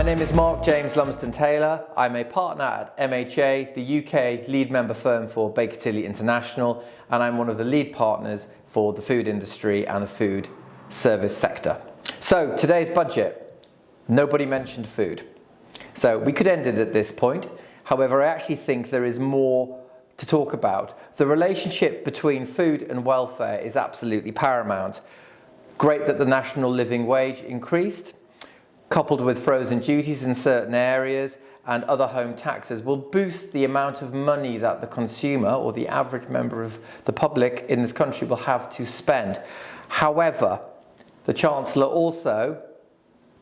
name is Mark James Lumsdon-Taylor. I'm a partner at MHA, the UK lead member firm for Baker Tilly International, and I'm one of the lead partners for the food industry and the food service sector. So today's budget, nobody mentioned food. So we could end it at this point. However, I actually think there is more to talk about. The relationship between food and welfare is absolutely paramount. Great that the national living wage increased, coupled with frozen duties in certain areas and other home taxes, will boost the amount of money that the consumer or the average member of the public in this country will have to spend. However, the Chancellor also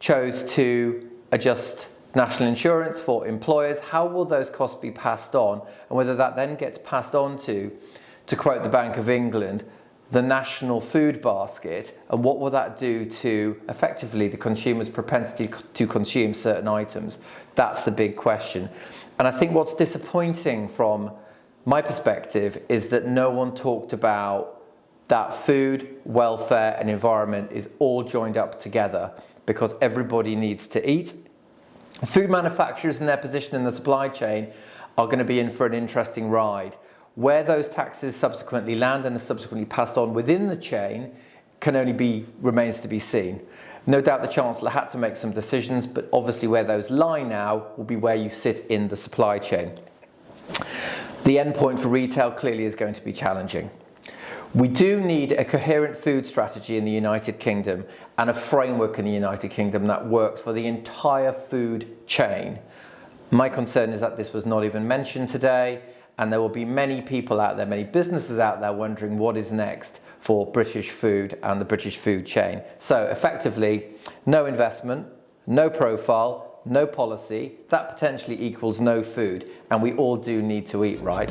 chose to adjust national insurance for employers. How will those costs be passed on, and whether that then gets passed on to quote the Bank of England, the national food basket, and what will that do to effectively the consumer's propensity to consume certain items? That's the big question. And I think what's disappointing from my perspective is that no one talked about that food, welfare and environment is all joined up together, because everybody needs to eat. Food manufacturers and their position in the supply chain are going to be in for an interesting ride. Where those taxes subsequently land and are subsequently passed on within the chain remains to be seen. No doubt the Chancellor had to make some decisions, but obviously where those lie now will be where you sit in the supply chain. The end point for retail clearly is going to be challenging. We do need a coherent food strategy in the United Kingdom and a framework in the United Kingdom that works for the entire food chain. My concern is that this was not even mentioned today, and there will be many people out there, many businesses out there wondering what is next for British food and the British food chain. So effectively, no investment, no profile, no policy, that potentially equals no food, and we all do need to eat, right?